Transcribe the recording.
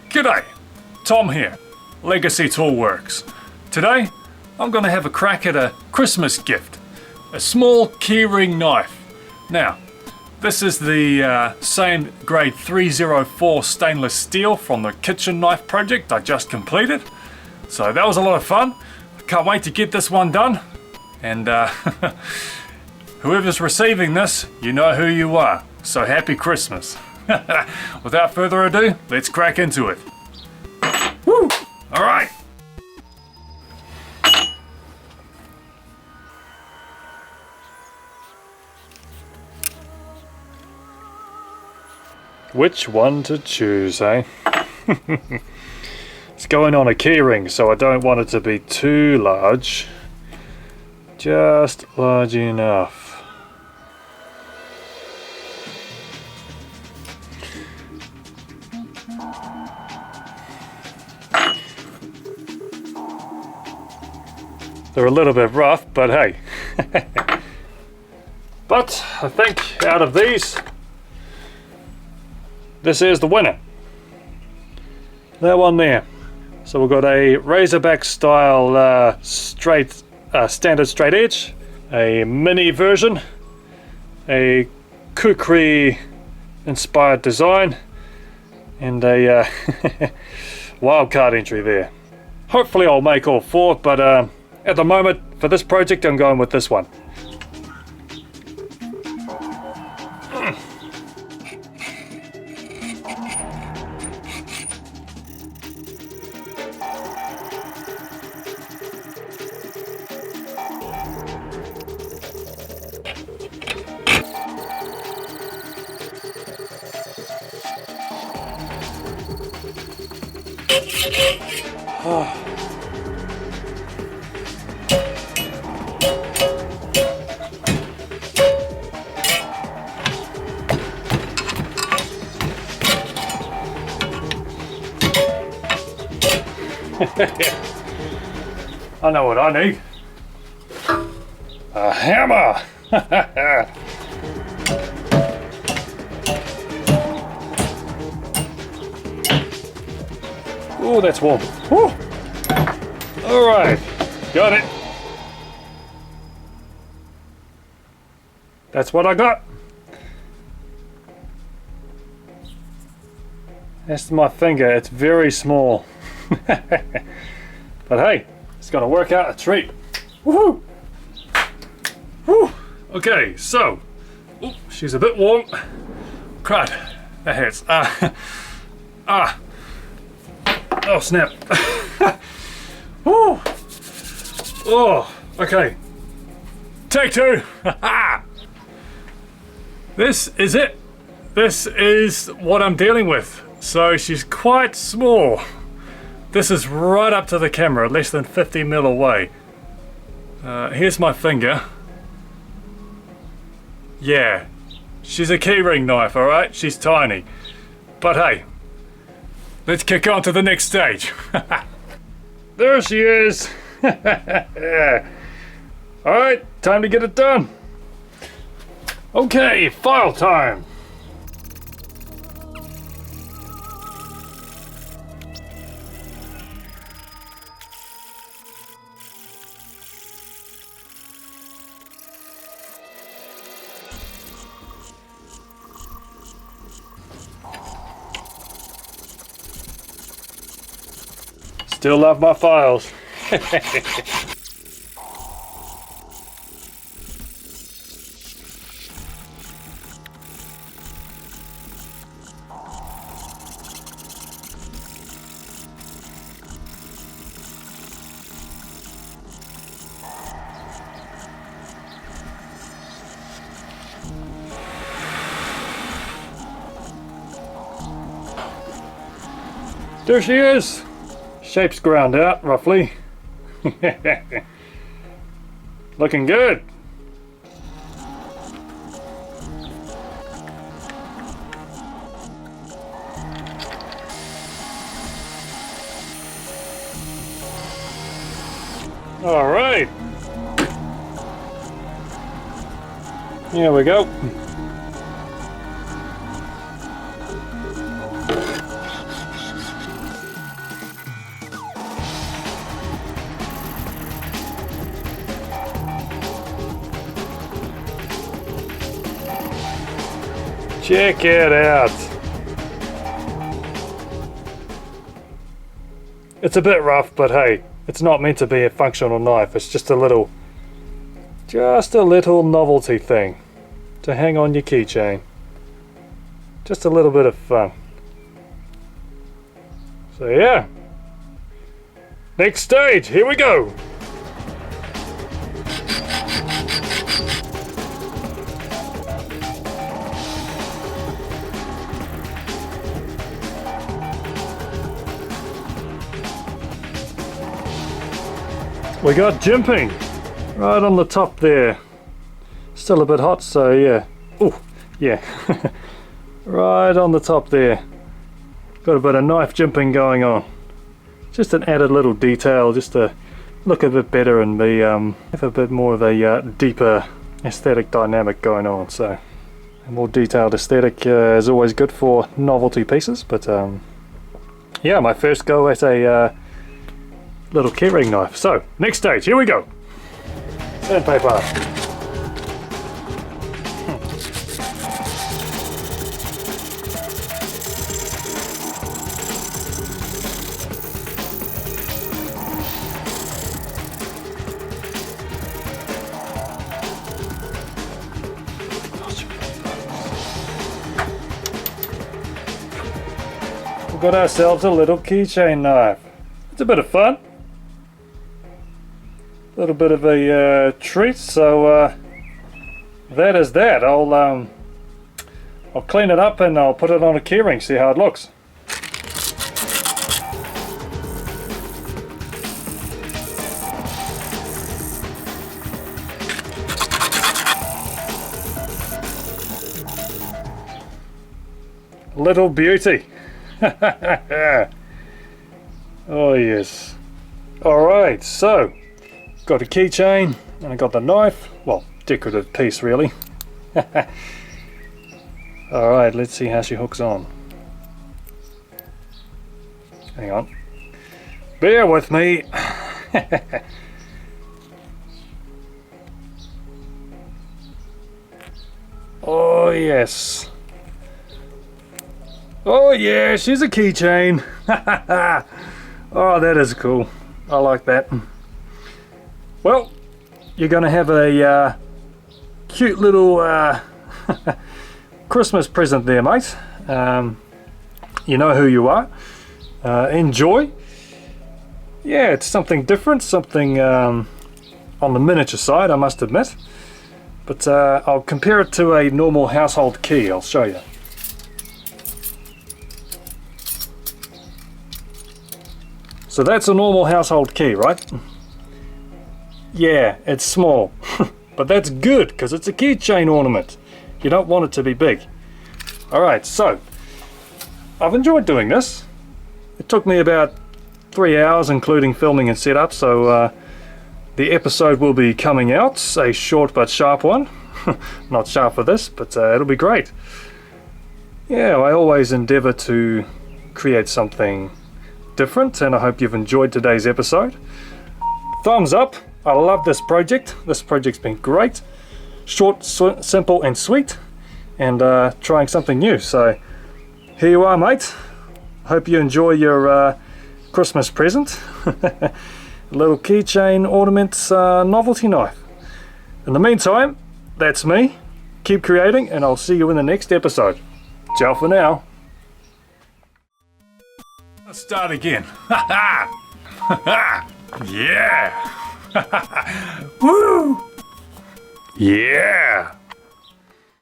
G'day, Tom here, Legacy Toolworks. Today, I'm going to have a crack at a Christmas gift, a small keyring knife. Now, this is the same grade 304 stainless steel from the kitchen knife project I just completed. So that was a lot of fun. I can't wait to get this one done. And whoever's receiving this, you know who you are. So happy Christmas. Without further ado, let's crack into it. Woo! All right. Which one to choose, eh? It's going on a keyring, so I don't want it to be too large. Just large enough. They're a little bit rough, but hey. But I think out of these, this is the winner. That one there. So we've got a Razorback style standard straight edge, a mini version, a kukri inspired design, and a wildcard entry there. Hopefully I'll make all four, but at the moment for this project I'm going with this one. I know what I need. A hammer! Oh, that's warm. Woo. All right, got it. That's what I got. That's my finger. It's very small. But hey, it's gonna work out a treat. Woohoo! Woo! Okay, so she's a bit warm. Crud, that hurts. Oh snap! Woo! Oh, okay. Take two. This is it. This is what I'm dealing with. So she's quite small. This is right up to the camera, less than 50 mil away. Here's my finger. Yeah, she's a keyring knife, alright? She's tiny. But hey, let's kick on to the next stage. There she is. Alright, time to get it done. Okay, file time. Still love my files. There she is. Shape's ground out, roughly. Looking good. All right. Here we go. Check it out. It's a bit rough, but hey, it's not meant to be a functional knife. It's just a little novelty thing to hang on your keychain. Just a little bit of fun. So yeah, next stage, here we go. We got jimping right on the top there. Still a bit hot, so yeah. Oh, yeah. Right on the top there. Got a bit of knife jimping going on. Just an added little detail, just to look a bit better and be have a bit more of a deeper aesthetic dynamic going on. So a more detailed aesthetic is always good for novelty pieces. But yeah, my first go at a little keyring knife. So next stage, here we go. Sandpaper. We've got ourselves a little keychain knife. It's a bit of fun. A little bit of a treat, so that is that. I'll clean it up and I'll put it on a keyring, see how it looks. Little beauty. Oh yes. Alright, so got a keychain and I got the knife. Well, decorative piece really. Alright, let's see how she hooks on. Hang on. Bear with me. Oh yes. Oh yeah, she's a keychain. Oh, that is cool. I like that. Well, you're gonna have a cute little Christmas present there, mate. You know who you are. Enjoy. Yeah, it's something different, something on the miniature side, I must admit. But I'll compare it to a normal household key. I'll show you. So that's a normal household key, right? Yeah, it's small, but that's good because it's a keychain ornament. You don't want it to be big. Alright, so I've enjoyed doing this. It took me about 3 hours including filming and setup, so the episode will be coming out, a short but sharp one. Not sharp for this, but it'll be great. Yeah, I always endeavour to create something different, and I hope you've enjoyed today's episode. Thumbs up. I love this project. This project's been great. Short, simple and sweet, and trying something new. So here you are, mate. Hope you enjoy your Christmas present. A little keychain ornament novelty knife. In the meantime, that's me. Keep creating, and I'll see you in the next episode. Ciao for now. Let's start again. Yeah. Woo! Yeah!